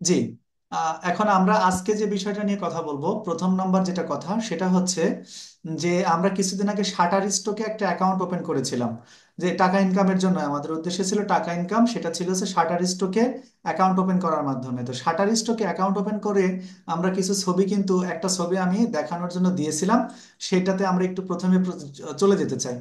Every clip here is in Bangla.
জি। এখন আমরা আজকে যে বিষয়টা নিয়ে কথা বলবো, প্রথম নম্বর যেটা কথা সেটা হচ্ছে যে আমরা কিছুদিন আগে শাটার স্টকে একটা অ্যাকাউন্ট ওপেন করেছিলাম, যে টাকা ইনকামের জন্য। আমাদের উদ্দেশ্য ছিল টাকা ইনকাম, সেটা ছিল যে শাটার স্টকে অ্যাকাউন্ট ওপেন করার মাধ্যমে। তো শাটার স্টকে অ্যাকাউন্ট ওপেন করে আমরা কিছু ছবি, কিন্তু একটা ছবি আমি দেখানোর জন্য দিয়েছিলাম, সেটাতে আমরা একটু প্রথমে চলে যেতে চাই।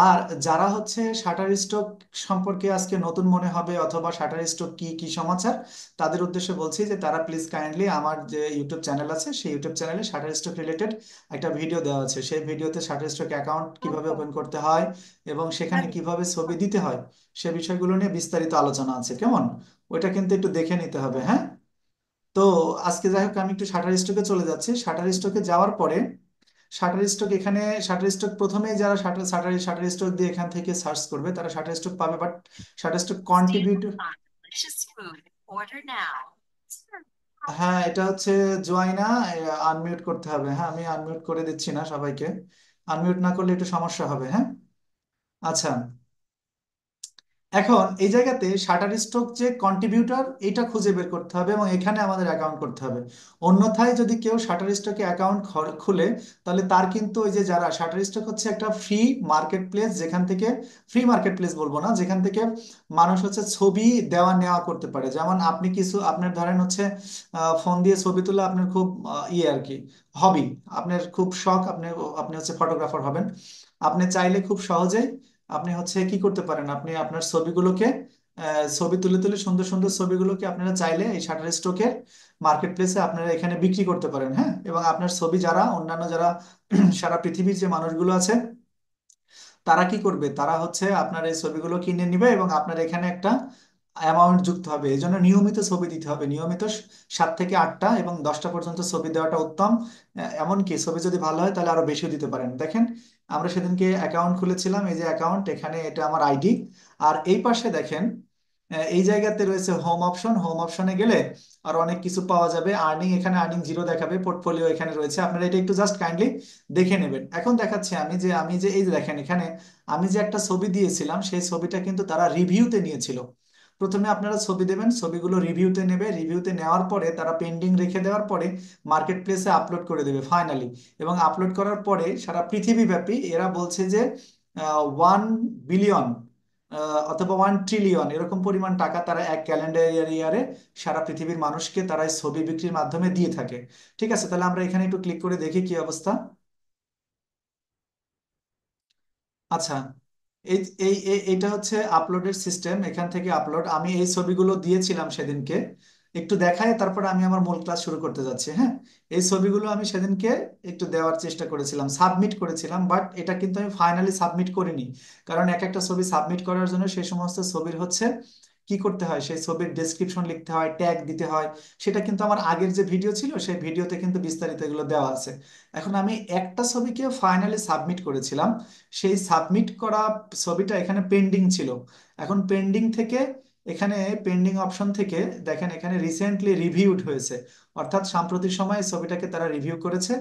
আর যারা হচ্ছে শাটার স্টক সম্পর্কে আজকে নতুন মনে হবে, অথবা শাটার স্টক কি কি সমাচার, তাদের উদ্দেশ্যে বলছি যে তারা প্লিজ কাইন্ডলি আমার যে ইউটিউব চ্যানেল আছে, সেই ইউটিউব চ্যানেলে শাটার স্টক রিলেটেড একটা ভিডিও দেওয়া আছে। সেই ভিডিওতে শাটার স্টক অ্যাকাউন্ট কিভাবে ওপেন করতে হয় এবং সেখানে কিভাবে ছবি দিতে হয়, সে বিষয়গুলো নিয়ে বিস্তারিত আলোচনা আছে। কেমন? ওইটা কিন্তু একটু দেখে নিতে হবে, হ্যাঁ? তো আজকে যাই হোক, আমি একটু শাটার স্টকে চলে যাচ্ছি। শাটার স্টকে যাওয়ার পরে শাটার স্টক এখানে, শাটার স্টক প্রথমেই যারা শাটার শাটার শাটার স্টক দিয়ে এখান থেকে সার্চ করবে তারা শাটার স্টক পাবে, বাট শাটার স্টক কন্ট্রিবিউট। হ্যাঁ, এটা হচ্ছে জোয়াইনা। আনমিউট করতে হবে। হ্যাঁ, আমি আনমিউট করে দিচ্ছি না সবাইকে। আনমিউট না করলে একটু সমস্যা হবে, হ্যাঁ। আচ্ছা, এখন এই জায়গাতে শাটার স্টক যে কন্ট্রিবিউটর, এটা খুঁজে বের করতে হবে এবং এখানে আমাদের অ্যাকাউন্ট করতে হবে। অন্যথায় যদি কেউ শাটার স্টকে অ্যাকাউন্ট খুলে, তাহলে তার কিন্তু ওই যে, যারা শাটার স্টক হচ্ছে একটা ফ্রি মার্কেট প্লেস, যেখান থেকে, ফ্রি মার্কেট প্লেস বলবো না, যেখান থেকে মানুষ হচ্ছে ছবি দেওয়া নেওয়া করতে পারে। যেমন আপনি কিছু, আপনার ধরেন হচ্ছে ফোন দিয়ে ছবি তোলা আপনার খুব ইয়ে আর কি, হবি, আপনার খুব শখ, আপনি আপনি হচ্ছে ফটোগ্রাফার হবেন। আপনি চাইলে খুব সহজেই আপনি হচ্ছে কি করতে পারেন, আপনি আপনার ছবিগুলোকে, ছবি তুলে তুলে সুন্দর সুন্দর ছবিগুলোকে আপনারা চাইলে এই শাটার স্টকের মার্কেট প্লেসে আপনারা এখানে বিক্রি করতে পারেন, হ্যাঁ। এবং আপনার ছবি যারা অন্যান্য যারা সারা পৃথিবীর যে মানুষগুলো আছে, তারা কি করবে, তারা হচ্ছে আপনার এই ছবিগুলো কিনে নিবে এবং আপনার এখানে একটা অ্যামাউন্ট যুক্ত হবে। এই জন্য নিয়মিত ছবি দিতে হবে, নিয়মিত 7 থেকে 8টা এবং 10টা পর্যন্ত ছবি দেওয়াটা উত্তম। এমনকি ছবি যদি ভালো হয় তাহলে আরো বেশিও দিতে পারেন। দেখেন, আমরা সেদিনকে অ্যাকাউন্ট খুলেছিলাম, এই যে অ্যাকাউন্ট, এখানে এটা আমার আইডি। আর এই পাশে দেখেন, এই জায়গাতে রয়েছে হোম অপশন। হোম অপশনে গেলে আর অনেক কিছু পাওয়া যাবে। আর্নিং, এখানে আর্নিং জিরো দেখাবে। পোর্টফোলিও এখানে রয়েছে, আপনারা এটা একটু জাস্ট কাইন্ডলি দেখে নেবেন। এখন দেখাচ্ছি আমি যে এই যে দেখেন, এখানে আমি যে একটা ছবি দিয়েছিলাম, সেই ছবিটা কিন্তু তারা রিভিউতে নিয়েছিল। প্রথমে আপনারা ছবি দেবেন, ছবিগুলো রিভিউতে নেবে, রিভিউতে নেওয়ার পরে তারা পেন্ডিং রেখে দেওয়ার পরে মার্কেট প্লেসে আপলোড করে দেবে ফাইনালি। এবং আপলোড করার পরে সারা পৃথিবীব্যাপী এরা বলছে যে 1 বিলিয়ন অথবা 1 ট্রিলিয়ন এরকম পরিমাণ টাকা তারা এক ক্যালেন্ডার ইয়ারে সারা পৃথিবীর মানুষকে তারা এই ছবি বিক্রির মাধ্যমে দিয়ে থাকে। ঠিক আছে, তাহলে আমরা এখানে একটু ক্লিক করে দেখি কি অবস্থা। আচ্ছা, এই এইটা হচ্ছে আপলোডের সিস্টেম। এখান থেকে আপলোড, আমি এই ছবিগুলো দিয়েছিলাম সেদিনকে। একটু দেখায় তারপরে আমি আমার মূল ক্লাস শুরু করতে যাচ্ছি, হ্যাঁ। এই ছবিগুলো আমি সেদিনকে একটু দেওয়ার চেষ্টা করেছিলাম, সাবমিট করেছিলাম, বাট এটা কিন্তু আমি ফাইনালি সাবমিট করিনি। কারণ এক একটা ছবি সাবমিট করার জন্য সেই সমস্ত ছবির হচ্ছে কি করতে হয়, সেই ছবির ডেসক্রিপশন লিখতে হয়, ট্যাগ দিতে হয়। সেটা কিন্তু আমার আগের যে ভিডিও ছিল, সেই ভিডিওতে কিন্তু বিস্তারিত এগুলো দেওয়া আছে। এখন আমি একটা ছবিকে ফাইনালি সাবমিট করেছিলাম, সেই সাবমিট করা ছবিটা এখানে পেন্ডিং ছিল। এখন পেন্ডিং থেকে, এখানে পেন্ডিং অপশন থেকে দেখেন, এখানে রিসেন্টলি রিভিউড হয়েছে, অর্থাৎ সাম্প্রতিক সময়ে ছবিটাকে তারা রিভিউ করেছে।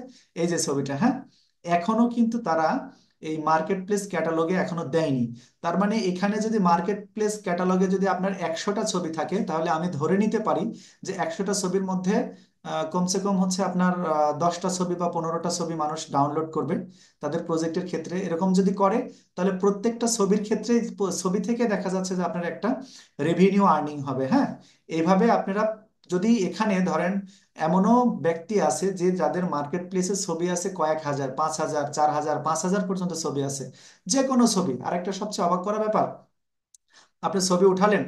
এই যে ছবিটা, হ্যাঁ। এখনো কিন্তু তারা এই মার্কেট প্লেস ক্যাটালগে এখনো দেয়নি। তার মানে এখানে যদি মার্কেট প্লেস ক্যাটালগে যদি আপনার 100টা ছবি থাকে, তাহলে আমি ধরে নিতে পারি যে 100টা ছবির মধ্যে কমসে কম হচ্ছে আপনার 10টা ছবি বা 15টা ছবি মানুষ ডাউনলোড করবে তাদের প্রজেক্টের ক্ষেত্রে। এরকম যদি করে, তাহলে প্রত্যেকটা ছবির ক্ষেত্রে, ছবি থেকে দেখা যাচ্ছে যে আপনার একটা রেভিনিউ আর্নিং হবে, হ্যাঁ। এইভাবে আপনারা, যদি এখানে ধরেন এমনও ব্যক্তি আছে যে যাদের মার্কেট প্লেসে ছবি আছে কয়েক হাজার, 5,000, 4,000, 5,000 পর্যন্ত ছবি আছে, যে কোনো ছবি। আরেকটা সবচেয়ে অবাক করা ব্যাপার, আপনি ছবি উঠালেন,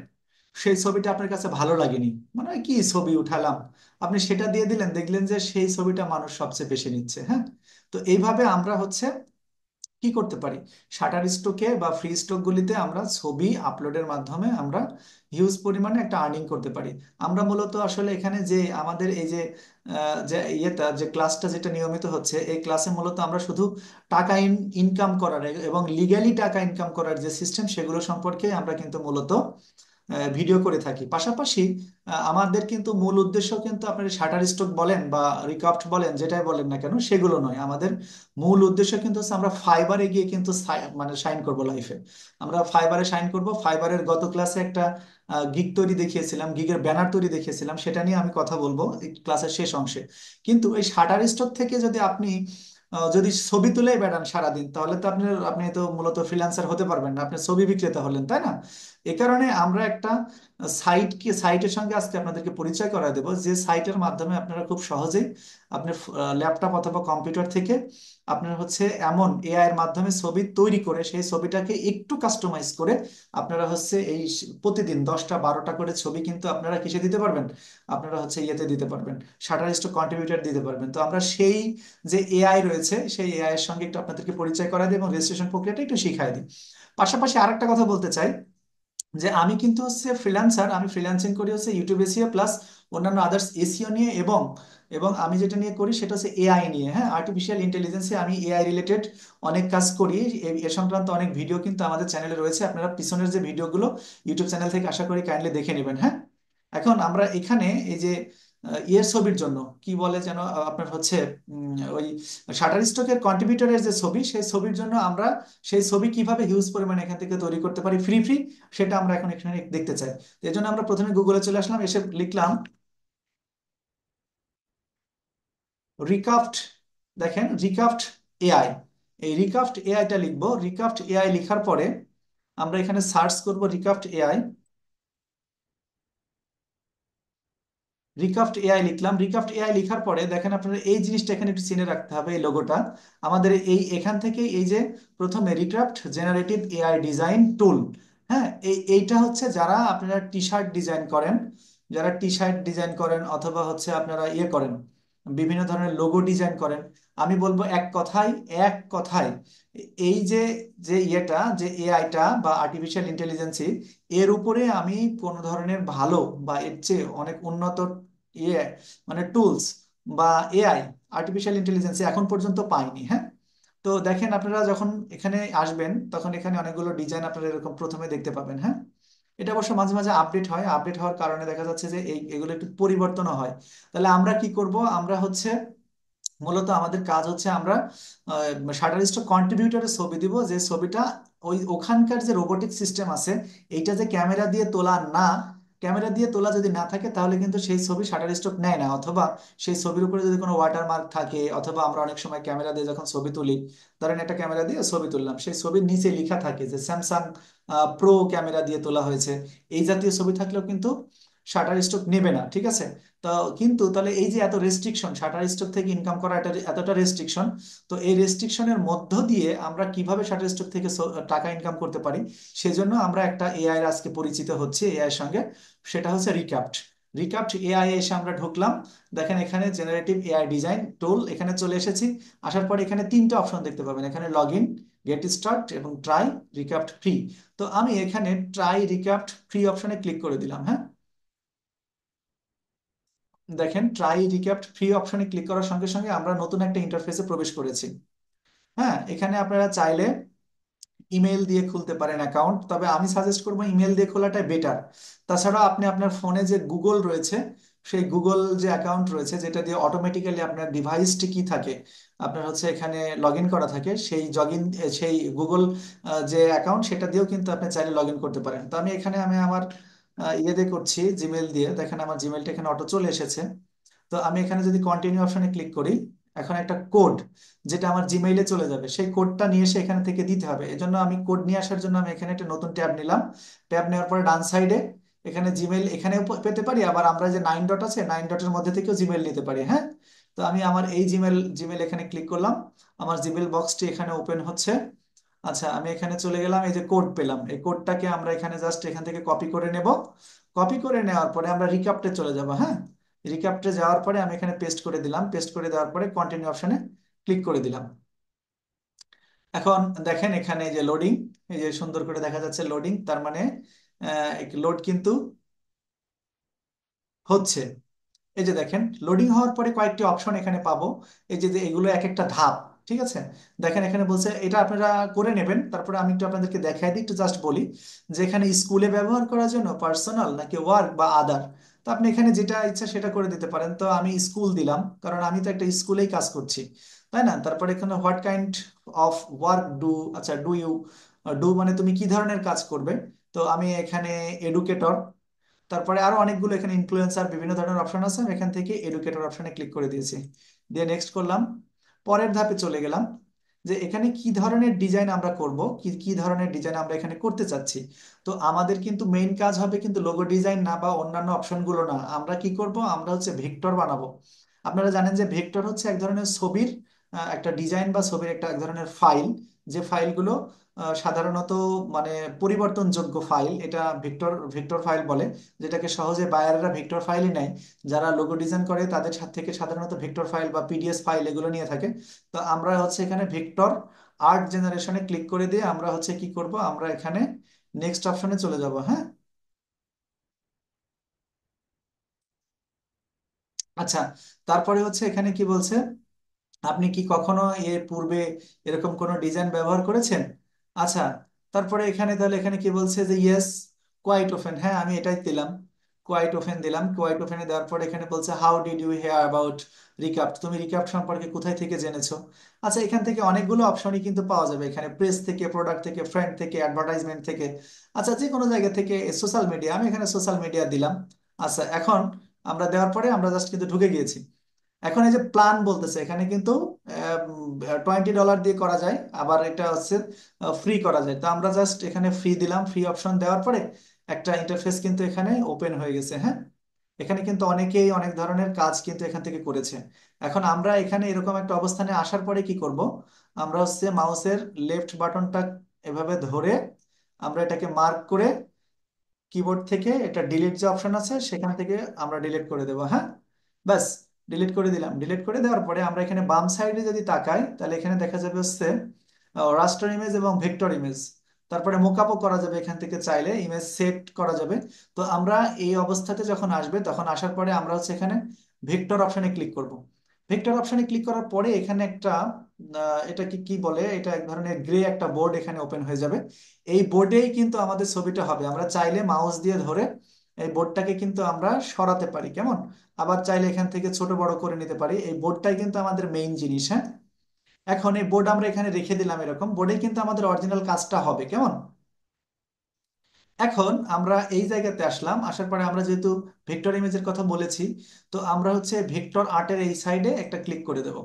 সেই ছবিটা আপনার কাছে ভালো লাগেনি, মানে কি ছবি উঠালাম, আপনি সেটা দিয়ে দিলেন, দেখলেন যে সেই ছবিটা মানুষ সবচেয়ে বেশি নিচ্ছে, হ্যাঁ। তো এইভাবে আমরা হচ্ছে কি করতে পারি, শাটার স্টকে বা ফ্রি স্টক গুলিতে আমরা ছবি আপলোডের মাধ্যমে আমরা হিউজ পরিমাণে একটা আর্নিং করতে পারি। আমরা মূলত আসলে এখানে যে আমাদের এই যে যে ইয়েটা, যে ক্লাসটা যেটা নিয়মিত হচ্ছে, এই ক্লাসে মূলত আমরা শুধু টাকা ইনকাম করার এবং লিগ্যালি টাকা ইনকাম করার যে সিস্টেম, সেগুলো সম্পর্কে আমরা কিন্তু মূলত ভিডিও করে থাকি। পাশাপাশি আমাদের কিন্তু মূল উদ্দেশ্য কিন্তু আপনার শাটার স্টক বলেন বা রিকাপ্ট বলেন, যেটাই বলেন না কেন, সেগুলো নয়। আমাদের মূল উদ্দেশ্য কিন্তু হচ্ছে আমরা ফাইবারে গিয়ে কিন্তু মানে শাইন করব লাইফে। আমরা ফাইবারে শাইন করব। ফাইবারের গত ক্লাসে একটা গিগ তৈরি দেখিয়েছিলাম, গিগের ব্যানার তৈরি দেখিয়েছিলাম, সেটা নিয়ে আমি কথা বলবো এই ক্লাসের শেষ অংশে। কিন্তু এই শাটার স্টক থেকে যদি আপনি যদি ছবি তুলেই বেড়ান সারাদিন, তাহলে তো আপনি তো মূলত ফ্রিল্যান্সার হতে পারবেন না, আপনি ছবি বিক্রেতা হলেন, তাই না? এ কারণে আমরা একটা সাইটের সঙ্গে আজকে আপনাদেরকে পরিচয় করা দেবো, যে সাইটের মাধ্যমে আপনারা খুব সহজেই আপনার ল্যাপটপ অথবা কম্পিউটার থেকে আপনার হচ্ছে এমন এআই এর মাধ্যমে ছবি তৈরি করে সেই ছবিটাকে একটু কাস্টমাইজ করে আপনারা হচ্ছে প্রতিদিন 10টা 12টা করে ছবি কিন্তু আপনারা কিসে দিতে পারবেন, আপনারা হচ্ছে ইয়েতে দিতে পারবেন, শাটার স্টক কন্ট্রিবিউটর দিতে পারবেন। তো আমরা সেই যে এআই রয়েছে সেই এআই এর সঙ্গে একটু আপনাদেরকে পরিচয় করা দিই এবং রেজিস্ট্রেশন প্রক্রিয়াটা একটু শিখাই দিই। পাশাপাশি আরেকটা কথা বলতে চাই, যে আমি কিন্তু হচ্ছে ফ্রিল্যান্সার, আমি ফ্রিল্যান্সিং করি হচ্ছে ইউটিউব এসিও প্লাস অন্যান্য আদার্স এসিও নিয়ে, এবং এবং আমি যেটা নিয়ে করি সেটা হচ্ছে এআই নিয়ে। হ্যাঁ, আর্টিফিশিয়াল ইন্টেলিজেন্সে আমি এআই রিলেটেড অনেক কাজ করি। এ সংক্রান্ত অনেক ভিডিও কিন্তু আমাদের চ্যানেলে রয়েছে, আপনারা পিছনের যে ভিডিওগুলো ইউটিউব চ্যানেল থেকে আশা করি কাইন্ডলি দেখে নেবেন। হ্যাঁ, এখন আমরা এখানে এই যে ইয়ের ছবির জন্য কি বলে যেন আপনার হচ্ছে ওই শাটার স্টকের কন্ট্রিবিউটরের যে ছবি, সেই ছবির জন্য আমরা সেই ছবি কিভাবে হিউজ পরিমাণে এখান থেকে তৈরি করতে পারি ফ্রি ফ্রি, সেটা আমরা এখন এখানে দেখতে চাই। তো এই জন্য আমরা প্রথমে গুগলে চলে আসলাম, এসে লিখলাম রিকাফট। দেখেন রিকাফট এআই, এই রিকাফট এআইটা লিখবো। রিকাফট এআই লেখার পরে আমরা এখানে সার্চ করব রিকাফট এআই। রিকাফট এআই লিখলাম। রিকাফট এআই লেখার পরে দেখেন আপনারা এই জিনিসটা এখানে একটু চিনে রাখতে হবে, এই লোগোটা আমাদের এই এখান থেকে এই যে প্রথমে রিক্রাফট জেনারেটিভ এআই ডিজাইন টুল। হ্যাঁ, এইটা হচ্ছে যারা আপনারা টি শার্ট ডিজাইন করেন, যারা টি শার্ট ডিজাইন করেন অথবা হচ্ছে আপনারা ইয়ে করেন, বিভিন্ন ধরনের লোগো ডিজাইন করেন, আমি বলবো এক কথায় এই যে যে ইয়েটা যে এআইটা বা আর্টিফিশিয়াল ইন্টেলিজেন্সি, এর উপরে আমি কোনো ধরনের ভালো বা এর চেয়ে অনেক উন্নত ইয়ে মানে টুলস বা এআই আর্টিফিশিয়াল ইন্টেলিজেন্স এখন পর্যন্ত পাইনি। হ্যাঁ, তো দেখেন আপনারা যখন এখানে আসবেন তখন এখানে অনেকগুলো ডিজাইন আপনারা এরকম প্রথমে দেখতে পাবেন। হ্যাঁ, এটা অবশ্য মাঝে মাঝে আপডেট হয়, আপডেট হওয়ার কারণে দেখা যাচ্ছে যে এগুলো একটু পরিবর্তনও হয়। তাহলে আমরা কি করব, আমরা হচ্ছে মূলত আমাদের কাজ হচ্ছে আমরা শাটার স্টক কন্ট্রিবিউটরের ছবি দিব, যে ছবিটা ওই ওখানকার যে রোবোটিক সিস্টেম আছে, এইটা যে ক্যামেরা দিয়ে তোলা না, ক্যামেরা দিয়ে তোলা যদি না থাকে তাহলে কিন্তু সেই ছবি শাটার স্টক নেয় না। অথবা সেই ছবির উপরে যদি কোনো ওয়াটারমার্ক থাকে, অথবা আমরা অনেক সময় ক্যামেরা দিয়ে যখন ছবি তুলি, ধরেন একটা ক্যামেরা দিয়ে ছবি তুললাম, সেই ছবির নিচে লেখা থাকে যে স্যামসাং প্রো ক্যামেরা দিয়ে তোলা হয়েছে, এই জাতীয় ছবি থাকলেও কিন্তু শাটার স্টক নেবে না। ঠিক আছে? তো কিন্তু তাহলে এই যে এত রেস্ট্রিকশন, শাটার স্টক থেকে ইনকাম করা এতটা রেস্ট্রিকশন, তো এই রেস্ট্রিকশনের মধ্য দিয়ে আমরা কিভাবে শাটার স্টক থেকে টাকা ইনকাম করতে পারি, সেজন্য আমরা একটা এআই এর আজকে পরিচিত হচ্ছে এআই এর সঙ্গে, সেটা হচ্ছে রিক্যাপ্ট। রিক্যাপ্ট এআই এসে আমরা ঢুকলাম। দেখেন এখানে জেনারেটিভ এআই ডিজাইন টুল, এখানে চলে এসেছি। আসার পরে এখানে তিনটা অপশন দেখতে পাবেন, এখানে লগ ইন, গেট স্টার্ট এবং ট্রাই রিক্যাপ্ট ফ্রি। তো আমি এখানে ট্রাই রিক্যাপ্ট ফ্রি অপশনে ক্লিক করে দিলাম। হ্যাঁ, দেখেন ট্রাই রিক্যাপ ফ্রি অপশনে ক্লিক করার সঙ্গে সঙ্গে আমরা নতুন একটা ইন্টারফেসে প্রবেশ করেছি। হ্যাঁ, এখানে আপনারা চাইলে ইমেল দিয়ে খুলতে পারেন অ্যাকাউন্ট, তবে আমি সাজেস্ট করবো ইমেল দিয়ে খোলাটাই বেটার। তাছাড়া আপনি আপনার ফোনে যে গুগল রয়েছে, সেই গুগল যে অ্যাকাউন্ট রয়েছে যেটা দিয়ে অটোমেটিক্যালি আপনার ডিভাইসটি কি থাকে, আপনার হচ্ছে এখানে লগ ইন করা থাকে, সেই সেই গুগল যে অ্যাকাউন্ট সেটা দিয়েও কিন্তু আপনি চাইলে লগ ইন করতে পারেন। তো আমি আমার ইয়ে দিয়ে করছি জিমেল দিয়ে। দেখেন আমার জিমেলটা এখানে অটো চলে এসেছে। তো আমি এখানে যদি কন্টিনিউ অপশনে ক্লিক করি, এখন একটা কোড যেটা আমার জিমেইলে চলে যাবে, সেই কোডটা নিয়ে এসে এখানে থেকে দিতে হবে। এজন্য আমি কোড নিয়ে আসার জন্য আমি এখানে একটা নতুন ট্যাব নিলাম। ট্যাব নেওয়ার পরে ডান সাইডে এখানে জিমেইল এখানেও পেতে পারি, আবার আমরা যে 9 ডট আছে 9 ডটের মধ্যে থেকেও জিমেইল নিতে পারি। হ্যাঁ, তো আমি আমার এই জিমেল জিমেল এখানে ক্লিক করলাম, আমার জিমেল বক্সটি এখানে ওপেন হচ্ছে। আচ্ছা, আমি এখানে চলে গেলাম, এই যে কোড পেলাম, এই কোডটাকে আমরা এখানে জাস্ট এখান থেকে কপি করে নেব। কপি করে নেওয়ার পরে আমরা রিক্যাপ্টে চলে যাব। হ্যাঁ, রিক্যাপ্টে যাওয়ার পরে আমি এখানে পেস্ট করে দিলাম, পেস্ট করে দেওয়ার পরে কন্টিনিউ অপশনে ক্লিক করে দিলাম। এখন দেখেন এখানে এই যে লোডিং, এই যে সুন্দর করে দেখা যাচ্ছে লোডিং, তার মানে লোড কিন্তু হচ্ছে। এই যে দেখেন লোডিং হওয়ার পরে কয়েকটি অপশন এখানে পাবো, এই যে যে এগুলো এক একটা ধাপ। ঠিক আছে, দেখেন এখানে বলছে এটা আপনারা করে নেবেন, তারপরে আমি একটু আপনাদেরকে দেখাই দিই, একটু জাস্ট বলি যে এখানে স্কুলে ব্যবহার করার জন্য পার্সোনাল নাকি ওয়ার্ক বা আদার। তো আপনি এখানে যেটা ইচ্ছা সেটা করে দিতে পারেন, তো আমি স্কুল দিলাম কারণ আমি তো একটা স্কুলেই কাজ করছি, তাই না? তারপরে এখানে what kind of work do, আচ্ছা ডু ইউ ডু মানে তুমি কি ধরনের কাজ করবে। তো আমি এখানে এডুকেটর, তারপরে আরো অনেকগুলো এখানে ইনফ্লুয়েন্সার বিভিন্ন ধরনের অপশন আছে, আমি এখান থেকে এডুকেটর অপশনে ক্লিক করে দিয়েছি, দিয়ে নেক্সট করলাম। পরের ধাপে চলে গেলাম যে এখানে কি ধরনের ডিজাইন আমরা করব, কি কি ধরনের ডিজাইন আমরা এখানে করতে চাচ্ছি। তো আমাদের কিন্তু মেইন কাজ হবে কিন্তু লোগো ডিজাইন না বা অন্যান্য অপশনগুলো না, আমরা কি করব, আমরা হচ্ছে ভেক্টর বানাবো। আপনারা জানেন যে ভেক্টর হচ্ছে এক ধরনের ছবির একটা ডিজাইন বা ছবির একটা এক ধরনের ফাইল, যে ফাইলগুলো সাধারণত মানে পরিবর্তনযোগ্য ফাইল, এটা ভেক্টর ভেক্টর ফাইল বলে, যেটাকে সহজে বায়াররা ভেক্টর ফাইলই নেয়। যারা লোগো ডিজাইন করে তাদের থেকে সাধারণত ভেক্টর ফাইল বা পিডিএফ ফাইল এগুলো নিয়ে থাকে। তো আমরা হচ্ছে এখানে ভেক্টর আর্ট জেনারেশনে ক্লিক করে দিয়ে আমরা হচ্ছে কি করব, আমরা এখানে নেক্সট অপশনে চলে যাব। হ্যাঁ, আচ্ছা, তারপরে হচ্ছে এখানে কি বলছে, আপনি কি কখনো এর পূর্বে এরকম কোনো ডিজাইন ব্যবহার করেছেন? আচ্ছা, তারপরে এখানে তাহলে এখানে কি বলছে যে ইয়েস কোয়াইট ওপেন, হ্যাঁ আমি এটাই দিলাম, কোয়াইট ওপেন দিলাম। কোয়াইট ওপেনে দেওয়ার পর এখানে বলছে how did you hear about recapt, তুমি রিক্যাপ্ট সম্পর্কে কোথায় থেকে জেনেছো। আচ্ছা, এখান থেকে অনেকগুলো অপশনই কিন্তু পাওয়া যাবে, এখানে প্রেস থেকে, প্রোডাক্ট থেকে, ফ্রেন্ড থেকে, অ্যাডভার্টাইজমেন্ট থেকে, আচ্ছা যে কোনো জায়গা থেকে, সোশ্যাল মিডিয়া, আমি এখানে সোশ্যাল মিডিয়া দিলাম। আচ্ছা, এখন আমরা দেওয়ার পরে আমরা জাস্ট কিন্তু ঢুকে গিয়েছি। এখন এই যে প্ল্যান বলতেছে এখানে কিন্তু $20 দিয়ে করা যায়, আবার এটা হচ্ছে ফ্রি করা যায়। তো আমরা জাস্ট এখানে ফ্রি দিলাম, ফ্রি অপশন দেওয়ার পরে একটা ইন্টারফেস কিন্তু এখানে ওপেন হয়ে গেছে। হ্যাঁ, এখানে কিন্তু অনেকেই অনেক ধরনের কাজ কিন্তু এখান থেকে করেছে। এখন আমরা এখানে এরকম একটা অবস্থানে আসার পরে কি করব, আমরা হচ্ছে মাউসের লেফট বাটনটা এভাবে ধরে আমরা এটাকে মার্ক করে কিবোর্ড থেকে এটা ডিলিট যে অপশন আছে সেখান থেকে আমরা ডিলিট করে দেবো। হ্যাঁ, ব্যাস, ডিলিট করে দিলাম। ডিলিট করে দেওয়ার পরে আমরা এখানে বাম সাইডে যদি তাকাই তাহলে এখানে দেখা যাবে হচ্ছে রাস্টার ইমেজ এবং ভেক্টর ইমেজ, তারপরে মোকআপও করা যাবে এখান থেকে, চাইলে ইমেজ সেট করা যাবে। তো আমরা এই অবস্থাতে যখন আসবে তখন আসার পরে আমরা হচ্ছে এখানে ভেক্টর অপশনে ক্লিক করব। ভেক্টর অপশনে ক্লিক করার পরে এখানে একটা এটাকে কি বলে, এটা এক ধরনের গ্রে একটা বোর্ড এখানে ওপেন হয়ে যাবে। এই বোর্ডেই কিন্তু আমাদের ছবিটা হবে, আমরা চাইলে মাউস দিয়ে ধরে এই বোর্ডটাকে কিন্তু আমরা সরাতে পারি, কেমন, আবার চাইলে এখান থেকে ছোট বড় করে নিতে পারি। এই বোর্ডটাই কিন্তু আমাদের মেইন জিনিস। হ্যাঁ, এখন এই বোর্ড আমরা এখানে রেখে দিলাম, এরকম বোর্ডে কিন্তু আমাদের অরিজিনাল কাজটা হবে, কেমন। এখন আমরা এই জায়গাতে আসলাম, আসার পরে আমরা যেহেতু ভেক্টর ইমেজের কথা বলেছি, তো আমরা হচ্ছে ভেক্টর আর্টের এই সাইডে একটা ক্লিক করে দেব।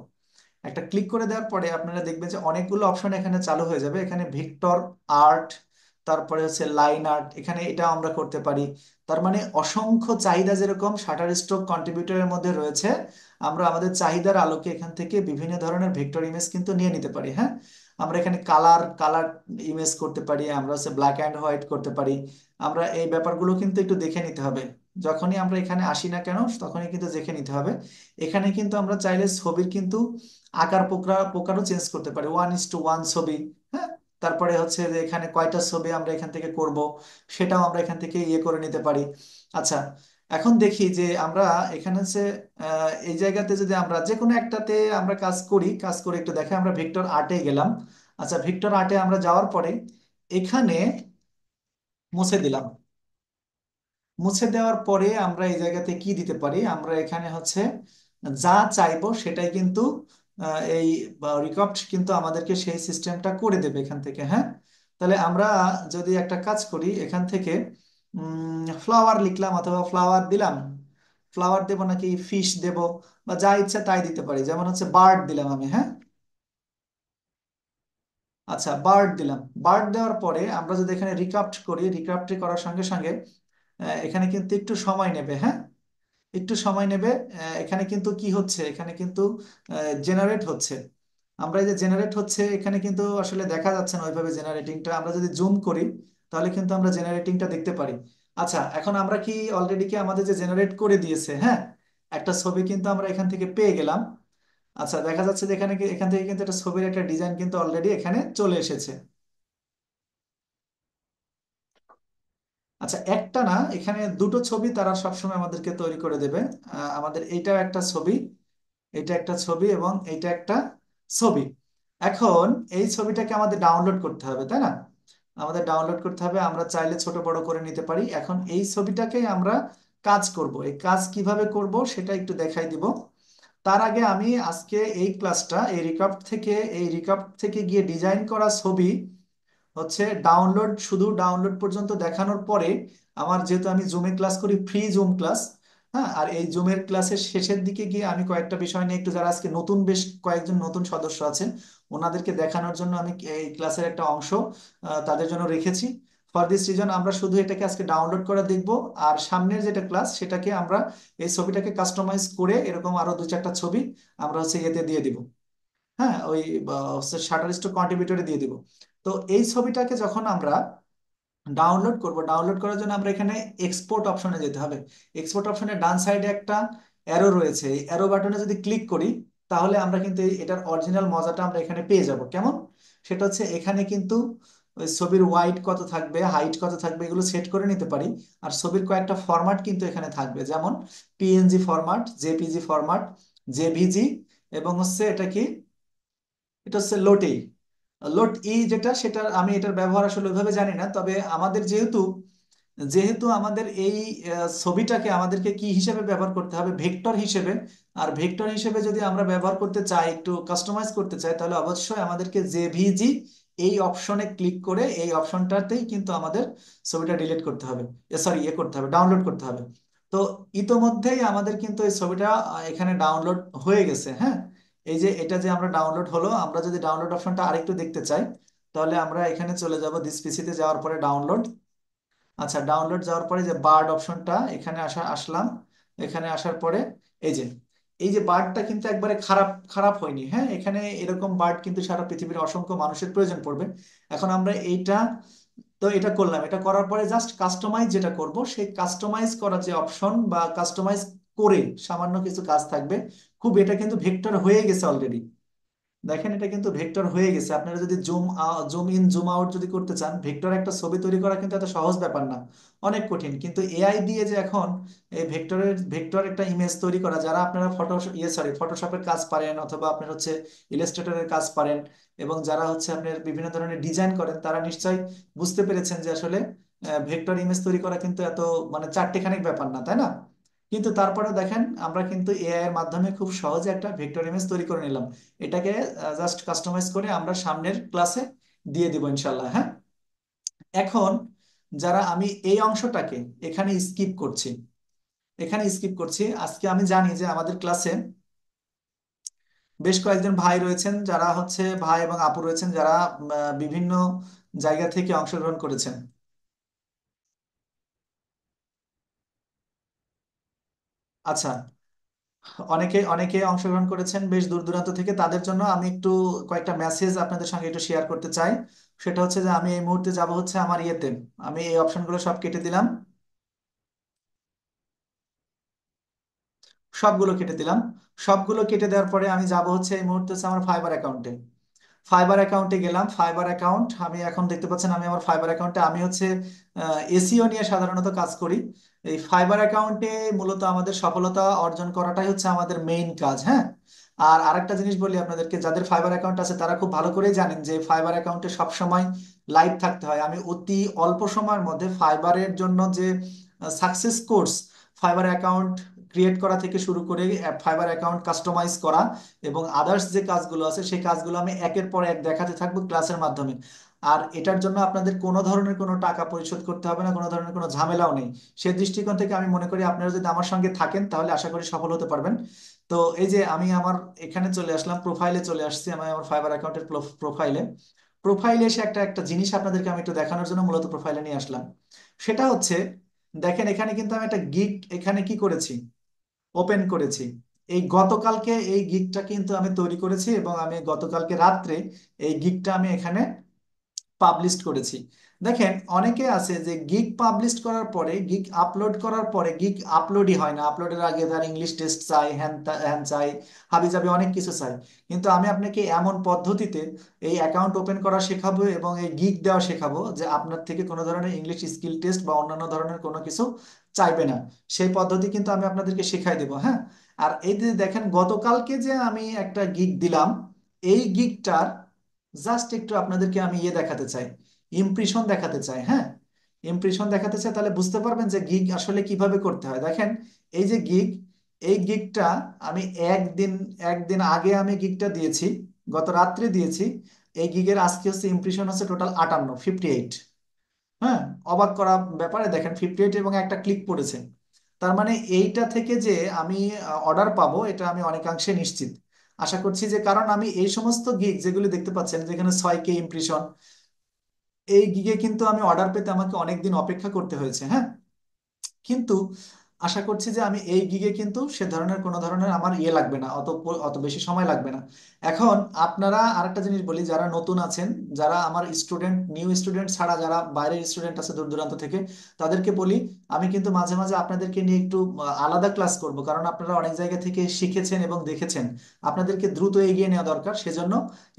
একটা ক্লিক করে দেওয়ার পরে আপনারা দেখবেন যে অনেকগুলো অপশন এখানে চালু হয়ে যাবে, এখানে ভিক্টর আর্ট, তারপরে হচ্ছে লাইন আর্ট, এখানে এটা আমরা করতে পারি। তার মানে অসংখ্য চাহিদা যেরকম শাটার স্ট্রোক কন্ট্রিবিউটরের মধ্যে রয়েছে, আমরা আমাদের চাহিদার আলোকে এখান থেকে বিভিন্ন ধরনের ভেক্টর ইমেজ কিন্তু নিয়ে নিতে পারি। হ্যাঁ, আমরা এখানে কালার কালার ইমেজ করতে পারি, আমরা হচ্ছে ব্ল্যাক অ্যান্ড হোয়াইট করতে পারি। আমরা এই ব্যাপারগুলো কিন্তু একটু দেখে নিতে হবে, যখনই আমরা এখানে আসি না কেন তখনই কিন্তু দেখে নিতে হবে। এখানে কিন্তু আমরা চাইলে ছবির কিন্তু আকার প্রকারও চেঞ্জ করতে পারি, 1:1 ছবি। হ্যাঁ, তারপরে হচ্ছে যে এখানে কয়টা ছবি আমরা এখান থেকে করব সেটাও আমরা এখান থেকে ইয়ে করে নিতে পারি। আচ্ছা, এখন দেখি যে আমরা এখানে হচ্ছে এই জায়গাতে যদি আমরা যে কোনো একটাতে আমরা কাজ করি, কাজ করে একটু দেখে, আমরা ভিক্টর আর্টে গেলাম। আচ্ছা, ভিক্টর আর্টে আমরা যাওয়ার পরে এখানে মুছে দিলাম। মুছে দেওয়ার পরে আমরা এই জায়গাতে কি দিতে পারি, আমরা এখানে হচ্ছে যা চাইবো সেটাই কিন্তু এই রিকপ্ট কিন্তু আমাদেরকে সেই সিস্টেমটা করে দেবে এখান থেকে। হ্যাঁ, তাহলে আমরা যদি একটা কাজ করি এখান থেকে ফ্লাওয়ার লিখলাম অথবা ফ্লাওয়ার দিলাম, ফ্লাওয়ার দেবো নাকি ফিশ দেব, বা যা ইচ্ছা তাই দিতে পারি, যেমন হচ্ছে বার্ড দিলাম আমি। হ্যাঁ, আচ্ছা বার্ড দিলাম। বার্ড দেওয়ার পরে আমরা যদি এখানে রিক্রাফট করি, রিক্রাফট করার সঙ্গে সঙ্গে এখানে কিন্তু একটু সময় নেবে। হ্যাঁ, একটু সময় নেবে। এখানে কিন্তু কি হচ্ছে, এখানে কিন্তু জেনারেট হচ্ছে। আমরা এই যে জেনারেট হচ্ছে এখানে কিন্তু আসলে দেখা যাচ্ছে না ওইভাবে জেনারেটিংটা, আমরা যদি জুম করি তাহলে কিন্তু আমরা জেনারেটিংটা দেখতে পারি। আচ্ছা, এখন আমরা কি অলরেডি কি আমাদের যে জেনারেট করে দিয়েছে, হ্যাঁ, একটা ছবি কিন্তু আমরা এখান থেকে পেয়ে গেলাম। আচ্ছা, দেখা যাচ্ছে যে এখানে এখান থেকে কিন্তু একটা ছবির একটা ডিজাইন কিন্তু অলরেডি এখানে চলে এসেছে। আচ্ছা, একটা না, এখানে দুটো ছবি তারা সবসময় আমাদেরকে তৈরি করে দেবে। আমাদের এইটাও একটা ছবি, এটা একটা ছবি এবং এটা একটা ছবি। এখন এই ছবিটাকে আমাদের ডাউনলোড করতে হবে, তাই না? আমাদের ডাউনলোড করতে হবে, আমরা চাইলে ছোট বড় করে নিতে পারি। এখন এই ছবিটাকে আমরা কাজ করব, এই কাজ কিভাবে করব সেটা একটু দেখাই দিব। তার আগে আমি আজকে এই ক্লাসটা এই রিকাপ থেকে গিয়ে ডিজাইন করা ছবি হচ্ছে ডাউনলোড, শুধু ডাউনলোড পর্যন্ত দেখানোর পরে আমার, যেহেতু আমি জুমে ক্লাস করি, ফ্রি জুম ক্লাস, হ্যাঁ, আর এই জুমের ক্লাসের শেষের দিকে গিয়ে আমি কয়েকটা বিষয় নিয়ে একটু, যারা আজকে নতুন, বেশ কয়েকজন নতুন সদস্য আছেন, ওনাদেরকে দেখানোর জন্য আমি এই ক্লাসের একটা অংশ তাদের জন্য রেখেছি। ফর দিস রিজন আমরা শুধু এটাকে আজকে ডাউনলোড করে দেখব, আর সামনের যেটা ক্লাস সেটাকে আমরা এই ছবিটাকে কাস্টমাইজ করে এরকম আরো দু চারটা ছবি আমরা হচ্ছে এতে দিয়ে দিব। হ্যাঁ, ওই শাটার স্টক কন্ট্রিবিউটরে দিয়ে দিব। তো এই ছবিটাকে যখন আমরা ডাউনলোড করব, ডাউনলোড করার জন্য আমরা এখানে এক্সপোর্ট অপশনে যেতে হবে। এক্সপোর্ট অপশনে ডান সাইডে একটা অ্যারো রয়েছে, এই অ্যারো বাটনে যদি ক্লিক করি তাহলে আমরা কিন্তু এটার অরিজিনাল মজাটা আমরা এখানে পেয়ে যাব। কেমন? সেটা হচ্ছে এখানে কিন্তু ওই ছবির ওয়াইড কত থাকবে, হাইট কত থাকবে, এগুলো সেট করে নিতে পারি। আর ছবির কয়েকটা ফরম্যাট কিন্তু এখানে থাকবে, যেমন পিএনজি ফরম্যাট, জেপিজি ফরম্যাট, জেভিজি, এবং হচ্ছে এটা কি, এটা হচ্ছে লোটে, লোট ই যেটা, সেটা আমি এটার ব্যবহার আসলে ওইভাবে জানি না। তবে আমাদের যেহেতু যেহেতু আমাদের এই ছবিটাকে আমাদেরকে কি হিসেবে ব্যবহার করতে হবে, ভেক্টর হিসেবে। আর ভেক্টর হিসেবে যদি আমরা ব্যবহার করতে চাই, একটু কাস্টমাইজ করতে চাই, তাহলে অবশ্যই আমাদেরকে জেভিজি এই অপশনে ক্লিক করে এই অপশনটাতেই কিন্তু আমাদের ছবিটা ডিলিট করতে হবে, সরি ইয়ে করতে হবে, ডাউনলোড করতে হবে। তো ইতোমধ্যেই আমাদের কিন্তু এই ছবিটা এখানে ডাউনলোড হয়ে গেছে। হ্যাঁ, এই যে এটা যে আমরা ডাউনলোড হলো, আমরা যদি ডাউনলোড অপশনটা আরেকটু দেখতে চাই তাহলে আমরা এখানে চলে যাব, দিস পিসিতে যাওয়ার পরে ডাউনলোড। আচ্ছা, ডাউনলোড যাওয়ার পরে যে বার্ড অপশনটা, এখানে আসলাম। এখানে আসার পরে এই যে এই যে বার্ডটা কিন্তু একবারে খারাপ খারাপ হয়নি। হ্যাঁ, এখানে এরকম বার্ড কিন্তু সারা পৃথিবীর অসংখ্য মানুষের প্রয়োজন পড়বে। এখন আমরা এইটা, তো এটা করলাম, এটা করার পরে জাস্ট কাস্টমাইজ যেটা করব, সেই কাস্টমাইজ করার যে অপশন বা কাস্টমাইজ করে সামান্য কিছু কাজ থাকবে। খুব, এটা কিন্তু ভেক্টর হয়ে গেছে অলরেডি। দেখেন, এটা কিন্তু ভেক্টর হয়ে গেছে। আপনারা যদি জুম ইন জুম আউট যদি করতে চান, ভেক্টর একটা ছবি তৈরি করা কিন্তু এত সহজ ব্যাপার না, অনেক কঠিন। কিন্তু এআই দিয়ে যে এখন এই ভেক্টর একটা ইমেজ তৈরি করা, যারা আপনারা ফটোশপের কাজ পারেন, অথবা আপনার হচ্ছে ইলাস্ট্রেটরের কাজ পারেন, এবং যারা হচ্ছে আপনার বিভিন্ন ধরনের ডিজাইন করেন, তারা নিশ্চয়ই বুঝতে পেরেছেন যে আসলে ভেক্টর ইমেজ তৈরি করা কিন্তু এত মানে চারটেখানিক ব্যাপার না, তাই না? কিন্তু তারপরে দেখেন, আমরা কিন্তু এআই এর মাধ্যমে খুব সহজে একটা ভেক্টর ইমেজ তৈরি করে নিলাম। এটাকে জাস্ট কাস্টমাইজ করে আমরা সামনের ক্লাসে দিয়ে দিব ইনশাল্লাহ। হ্যাঁ, এখন যারা আমি এই অংশটাকে এখানে স্কিপ করছি, এখানে স্কিপ করছি, আজকে আমি জানি যে আমাদের ক্লাসে বেশ কয়েকজন ভাই রয়েছেন, যারা হচ্ছে ভাই এবং আপু রয়েছেন, যারা বিভিন্ন জায়গা থেকে অংশগ্রহণ করেছেন। আচ্ছা, অনেকে অনেকে অংশগ্রহণ করেছেন বেশ দূর দূরান্ত থেকে। তাদের জন্য আমি একটু কয়েকটা মেসেজ আপনাদের সঙ্গে একটু শেয়ার করতে চাই। সেটা হচ্ছে যে আমি এই মুহূর্তে যাব হচ্ছে আমার ইয়েতে, আমি এই অপশনগুলো সব কেটে দিলাম, সবগুলো কেটে দিলাম। সবগুলো কেটে দেওয়ার পরে আমি যাব হচ্ছে এই মুহূর্তে হচ্ছে আমার ফাইবার অ্যাকাউন্টে। ফাইবার অ্যাকাউন্টে গেলাম, ফাইবার অ্যাকাউন্ট, আমি এখন দেখতে পাচ্ছেন আমি আমার ফাইবার অ্যাকাউন্টে, আমি হচ্ছে এসিও নিয়ে সাধারণত কাজ করি। এই ফাইবার অ্যাকাউন্টে মূলত আমাদের সফলতা অর্জন করাটাই হচ্ছে আমাদের মেইন কাজ। হ্যাঁ, আর আরেকটা জিনিস বলি আপনাদেরকে, যাদের ফাইবার অ্যাকাউন্ট আছে তারা খুব ভালো করেই জানেন যে ফাইবার অ্যাকাউন্টে সবসময় লাইভ থাকতে হয়। আমি অতি অল্প সময়ের মধ্যে ফাইবারের জন্য যে success course, fibre account create করা থেকে শুরু করে ফাইবার অ্যাকাউন্ট কাস্টমাইজ করা এবং আদার্স যে কাজগুলো আছে, সেই কাজগুলো আমি একের পর এক দেখাতে থাকবো ক্লাসের মাধ্যমে। আর এটার জন্য আপনাদের কোনো ধরনের কোনো টাকা পরিশোধ করতে হবে না, কোনো ধরনের কোনো ঝামেলাও নেই। সে দৃষ্টিকোণ থেকে আমি মনে করি আপনারা যদি আমার সঙ্গে থাকেন তাহলে আশা করি সফল হতে পারবেন। তো এই যে আমি আমার এখানে চলে আসলাম, প্রোফাইলে চলে আসছি, আমি আমার ফাইবার অ্যাকাউন্টের প্রোফাইলে। প্রোফাইলে এসে একটা একটা জিনিস আপনাদেরকে আমি একটু দেখানোর জন্য মূলত প্রোফাইলে নিয়ে আসলাম। সেটা হচ্ছে, দেখেন এখানে কিন্তু আমি একটা গিগ এখানে কি করেছি, ওপেন করেছি। এই গতকালকে এই গিগটা কিন্তু আমি তৈরি করেছি, এবং আমি গতকালকে রাত্রে এই গিগটা আমি এখানে পাবলিশ করেছি। দেখেন, অনেকে আছে যে গিগ পাবলিশ করার পরে, গিগ আপলোড করার পরে গিগ আপলোডই হয় না, আপলোডের আগে তার ইংলিশ টেস্ট চাই, হ্যান হ্যান চাই, হাবিজাবি অনেক কিছু চাই। কিন্তু আমি আপনাকে এমন পদ্ধতিতে এই অ্যাকাউন্ট ওপেন করা শেখাবো এবং এই গিগ দেওয়া শেখাবো যে আপনার থেকে কোনো ধরনের ইংলিশ স্কিল টেস্ট বা অন্যান্য ধরনের কোনো কিছু চাইবে না। সেই পদ্ধতি কিন্তু আমি আপনাদেরকে শেখাই দেবো। হ্যাঁ, আর এই যে দেখেন, গতকালকে যে আমি একটা গিগ দিলাম, এই গিগটার জাস্ট একটু আপনাদেরকে আমি ইয়ে দেখাতে চাই, ইমপ্রেশন দেখাতে চাই, হ্যাঁ, ইমপ্রেশন দেখাতে চাই, তাহলে বুঝতে পারবেন যে গিগ আসলে কিভাবে করতে হয়। দেখেন এই যে গিগ, এই গিগটা আমি একদিন একদিন আগে আমি গিগটা দিয়েছি, গত রাত্রে দিয়েছি। এই গিগের আজকে হচ্ছে ইমপ্রেশন হচ্ছে টোটাল 58, 58। হ্যাঁ, অবাক করা ব্যাপারে দেখেন 58 এবং একটা ক্লিক পড়েছে। তার মানে এইটা থেকে যে আমি অর্ডার পাবো এটা আমি অনেকাংশে নিশ্চিত। আশা করছি যে, কারণ আমি এই সমস্ত গিগ যেগুলি দেখতে পাচ্ছেন যেখানে 6K ইমপ্রেশন, এই গিগে কিন্তু আমি অর্ডার পেতে আমাকে অনেক দিন অপেক্ষা করতে হয়েছে, হ্যাঁ। কিন্তু আশা করছি যে আমি এই গিগে কিন্তু সে ধরনের কোনো ধরনের আমার ইয়ে লাগবে না, অত বেশি সময় লাগবে না। এখন আপনারা আরেকটা জিনিস বলি, যারা নতুন আছেন, যারা আমার স্টুডেন্ট, নিউ স্টুডেন্ট ছাড়া যারা বাইরের স্টুডেন্ট আছে দূর দূরান্ত থেকে, তাদেরকে বলি আমি কিন্তু মাঝে মাঝে আপনাদেরকে নিয়ে একটু আলাদা ক্লাস করব, কারণ আপনারা অনেক জায়গা থেকে শিখেছেন এবং দেখেছেন, আপনাদেরকে দ্রুত এগিয়ে নেওয়া দরকার, সেজন্য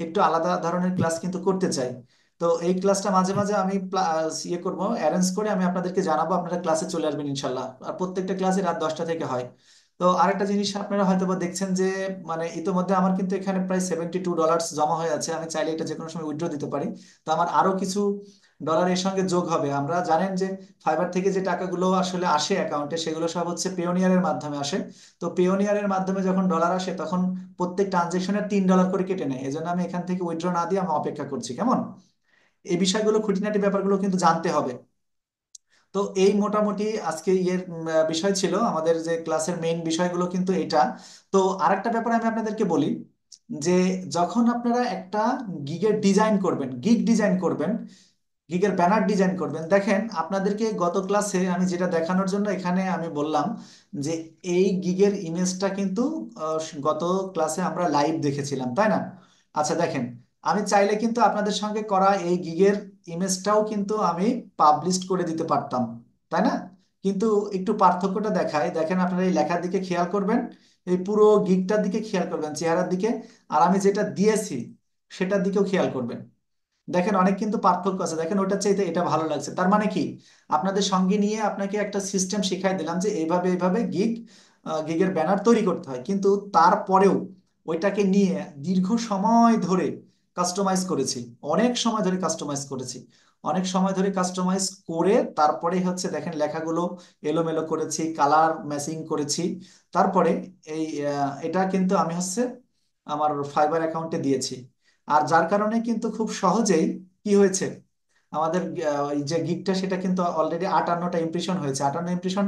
একটু আলাদা ধরনের ক্লাস কিন্তু করতে চাই। তো এই ক্লাসটা মাঝে মাঝে আমি ইয়ে করব, অ্যারেঞ্জ করে আমি আপনাদেরকে জানাবো, আপনারা ক্লাসে চলে আসবেন ইনশাল্লাহ। আর প্রত্যেকটা ক্লাসে রাত 10টা থেকে হয়। তো আরেকটা জিনিস আপনারা হয়তো বা দেখছেন যে, মানে ইতোমধ্যে আমার কিন্তু এখানে প্রায় $72 জমা হয়ে আছে, আমি চাইলে এটা যে কোনো সময় উইথড্র দিতে পারি। তো আমার আরো কিছু ডলার এর সঙ্গে যোগ হবে। আমরা জানেন যে ফাইবার থেকে যে টাকাগুলো আসলে আসে অ্যাকাউন্টে, সেগুলো সব হচ্ছে পেওনিয়ারের মাধ্যমে আসে। তো পেওনিয়ারের মাধ্যমে যখন ডলার আসে তখন প্রত্যেক ট্রানজেকশনের $3 করে কেটে নেয়, এজন্য আমি এখান থেকে উইথড্র না দিয়ে আমি অপেক্ষা করছি, কেমন। এই বিষয়গুলো, খুঁটিনাটি ব্যাপারগুলো কিন্তু জানতে হবে। তো এই মোটামুটি আজকে ইয়ের বিষয় ছিল, আমাদের যে ক্লাসের মেইন বিষয়গুলো কিন্তু এটা। তো আরেকটা ব্যাপার আমি আপনাদেরকে বলি, যে যখন আপনারা একটা গিগের ডিজাইন করবেন, গিগ ডিজাইন করবেন, গিগের ব্যানার ডিজাইন করবেন, দেখেন আপনাদেরকে গত ক্লাসে আমি যেটা দেখানোর জন্য এখানে আমি বললাম যে এই গিগের ইমেজটা কিন্তু গত ক্লাসে আমরা লাইভ দেখেছিলাম, তাই না? আচ্ছা দেখেন, আমি চাইলে কিন্তু আপনাদের সঙ্গে করা এই গিগের ইমেজটাও কিন্তু আমি পাবলিশ করে দিতে পারতাম, তাই না? কিন্তু একটু পার্থক্যটা দেখাই, দেখেন আপনারা এই লেখার দিকে খেয়াল করবেন, এই পুরো গিগটার দিকে খেয়াল করবেন, চেহারার দিকে, আর আমি যেটা দিয়েছি সেটার দিকেও খেয়াল করবেন। দেখেন অনেক কিন্তু পার্থক্য আছে, দেখেন ওটার চাইতে এটা ভালো লাগছে। তার মানে কি, আপনাদের সঙ্গে নিয়ে আপনাকে একটা সিস্টেম শিখাই দিলাম যে এইভাবে এইভাবে গিগের ব্যানার তৈরি করতে হয়, কিন্তু তারপরেও ওইটাকে নিয়ে দীর্ঘ সময় ধরে কাস্টমাইজ করেছি, অনেক সময় ধরে কাস্টমাইজ করেছি, অনেক সময় ধরে কাস্টমাইজ করে তারপরে হচ্ছে দেখেন লেখাগুলো এলোমেলো করেছি, কালার ম্যাচিং করেছি। তারপরে এই এটা কিন্তু আমি হচ্ছে আমার ফাইবার অ্যাকাউন্টে দিয়েছি। আর যার কারণে কিন্তু খুব সহজেই কি হয়েছে, আমাদের এই যে গিগটা সেটা কিন্তু অলরেডি 58টা ইমপ্রেশন হয়েছে। 58 ইমপ্রেশন,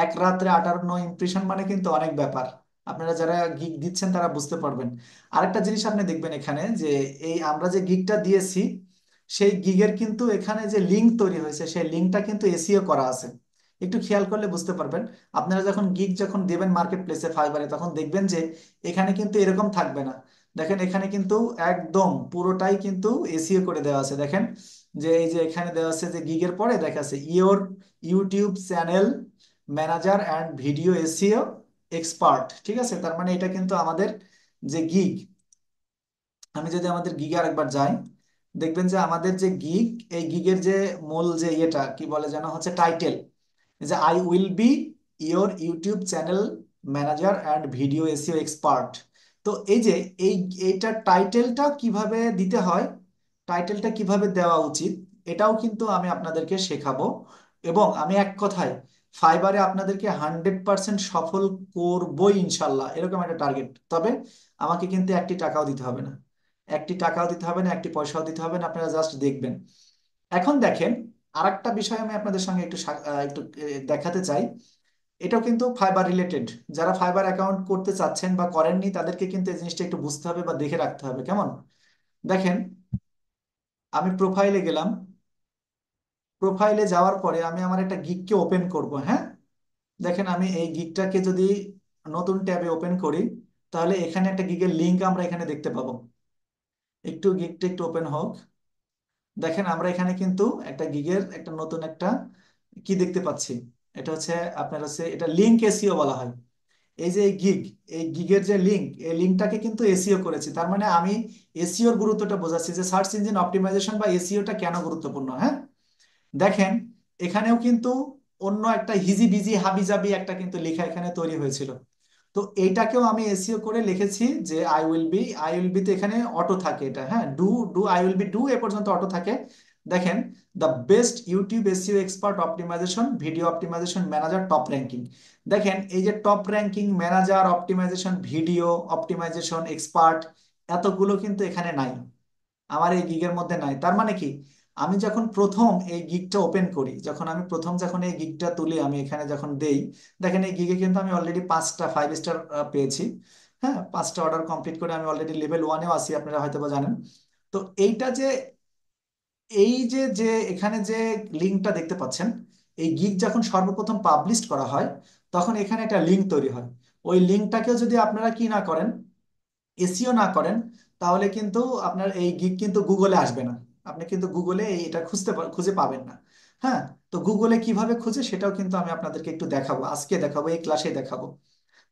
এক রাত্রে 58 ইমপ্রেশন মানে কিন্তু অনেক ব্যাপার। আপনারা যারা গিগ দিচ্ছেন তারা বুঝতে পারবেন। আরেকটা জিনিস আপনি দেখবেন এখানে যে এই আমরা যে গিগটা দিয়েছি, সেই গিগের কিন্তু এখানে যে লিঙ্ক তৈরি হয়েছে সেই লিঙ্কটা কিন্তু এসইও করা আছে। একটু খেয়াল করলে বুঝতে পারবেন। আপনারা যখন গিগ যখন দেবেন মার্কেট প্লেসে ফাইবারে, তখন দেখবেন যে এখানে কিন্তু এরকম থাকবে না। দেখেন এখানে কিন্তু একদম পুরোটাই কিন্তু এসইও করে দেওয়া আছে। দেখেন যে এই যে এখানে দেওয়া আছে যে গিগের পরে দেখা আছে your YouTube channel manager and video SEO expert, ঠিক আছে? তার মানে এটা কিন্তু আমাদের যে গিগ, আমি যদি আমাদের গিগে আরেকবার যাই, দেখবেন যে আমাদের যে গিগ, এই গিগের যে মূল যে ইয়েটা কি বলে যেন হচ্ছে টাইটেল, যে I will B your YouTube channel manager and video SEO expert. তো এই যে এই এইটার টাইটেলটা কিভাবে দিতে হয়, টাইটেলটা কিভাবে দেওয়া উচিত, এটাও কিন্তু আমি আপনাদেরকে শেখাবো। এবং আমি এক কথায় ফাইবারে আপনাদেরকে 100% সফল করবই ইনশাল্লাহ, এরকম একটা টার্গেট। তবে আমাকে কিন্তু একটি টাকাও দিতে হবে না, একটি টাকাও দিতে হবে না, একটি পয়সাও দিতে হবে না, আপনারা জাস্ট দেখবেন। এখন দেখেন আরেকটা বিষয় আমি আপনাদের সঙ্গে একটু দেখাতে চাই। এটাও কিন্তু ফাইবার রিলেটেড। যারা ফাইবার অ্যাকাউন্ট করতে চাচ্ছেন বা করেননি তাদেরকে কিন্তু এই জিনিসটা একটু বুঝতে হবে বা দেখে রাখতে হবে, কেমন। দেখেন আমি প্রোফাইলে গেলাম, প্রোফাইলে যাওয়ার পরে আমি আমার একটা গিগকে ওপেন করব, হ্যাঁ। দেখেন আমি এই গিগটাকে যদি নতুন ট্যাবে ওপেন করি, তাহলে এখানে একটা গিগের লিংক আমরা এখানে দেখতে পাবো। একটু গিগটা একটু ওপেন হোক। দেখেন আমরা এখানে কিন্তু একটা গিগের একটা নতুন একটা কি দেখতে পাচ্ছি। এটা হচ্ছে আপনার হচ্ছে এটা লিঙ্ক এসইও বলা হয়। এই যে এই গিগ, এই গিগের যে লিঙ্ক, এই লিঙ্কটাকে কিন্তু এসইও করেছি। তার মানে আমি এসইওর গুরুত্বটা বোঝাচ্ছি যে সার্চ ইঞ্জিন অপটিমাইজেশন বা এসইওটা কেন গুরুত্বপূর্ণ, হ্যাঁ। দেখেন এখানেও কিন্তু অন্য একটা হিজিবিজি হাবিজাবি একটা কিন্তু লেখা এখানে তৈরি হয়েছিল। তো তো এইটাকেও আমি এসইও করে লিখেছি যে আই উইল বি তে এখানে অটো থাকে এটা, হ্যাঁ, do do I will be do এ পর্যন্ত অটো থাকে। দেখেন, the best YouTube SEO expert optimization video optimization manager top ranking. দেখেন এই যে top ranking manager optimization video optimization expert, এতগুলো কিন্তু এখানে নাই, আমার এই গিগের মধ্যে নাই। তার মানে কি, আমি যখন প্রথম এই গিগটা ওপেন করি, যখন এই গিগটা তুলি আমি এখানে যখন দেই, দেখেন এই গিগে কিন্তু আমি অলরেডি 5টা 5 স্টার পেয়েছি। হ্যাঁ, 5টা অর্ডার কমপ্লিট করে আমি অলরেডি লেভেল 1-এও আছি, আপনারা হয়তো বা জানেন। তো এইটা যে এই যে যে এখানে যে লিঙ্কটা দেখতে পাচ্ছেন, এই গিগ যখন সর্বপ্রথম পাবলিশ করা হয়, তখন এখানে একটা লিঙ্ক তৈরি হয়। ওই লিঙ্কটাকেও যদি আপনারা কি না করেন, এসইও না করেন, তাহলে কিন্তু আপনার এই গিগ কিন্তু গুগলে আসবে না। আপনি কিন্তু গুগলে এটা খুঁজে পাবেন না। হ্যাঁ, তো গুগলে কিভাবে খুঁজে সেটাও কিন্তু আমি আপনাদেরকে একটু দেখাবো, আজকে দেখাবো, এই ক্লাসে দেখাবো।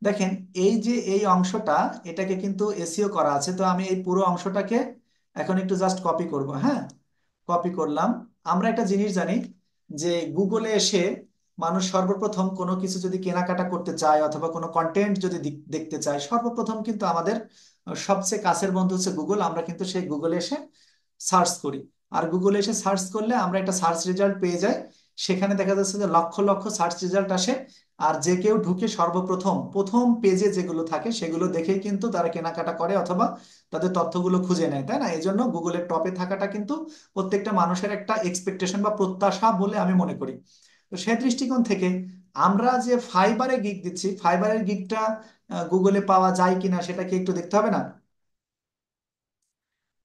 দেখেন এই যে এই অংশটা, এটাকে কিন্তু এসইও করা আছে, তো আমি এই পুরো অংশটাকে এখন একটু জাস্ট কপি করব। হ্যাঁ, কপি করলাম। আমরা একটা জিনিস জানি যে গুগলে এসে মানুষ সর্বপ্রথম কোনো কিছু যদি কেনাকাটা করতে চায় অথবা কোনো কন্টেন্ট যদি দেখতে চায়, সর্বপ্রথম কিন্তু আমাদের সবচেয়ে কাছের বন্ধু হচ্ছে গুগল। আমরা কিন্তু সেই গুগলে এসে সার্চ করি, আর গুগলে এসে সার্চ করলে আমরা একটা সার্চ রেজাল্ট পেয়ে যাই। সেখানে দেখা যাচ্ছে যে লক্ষ লক্ষ সার্চ রেজাল্ট আসে, আর যে কেউ ঢুকে সর্বপ্রথম প্রথম পেজে যেগুলো থাকে সেগুলো দেখেই কিন্তু তারা কেনাকাটা করে অথবা তাদের তথ্যগুলো খুঁজে নেয়, তাই না? এই জন্য গুগলের টপে থাকাটা কিন্তু প্রত্যেকটা মানুষের একটা এক্সপেকটেশন বা প্রত্যাশা বলে আমি মনে করি। তো সে দৃষ্টিকোণ থেকে আমরা যে ফাইবারে গিগ দিচ্ছি, ফাইবারের গিগটা গুগলে পাওয়া যায় কিনা সেটা কি একটু দেখতে হবে না?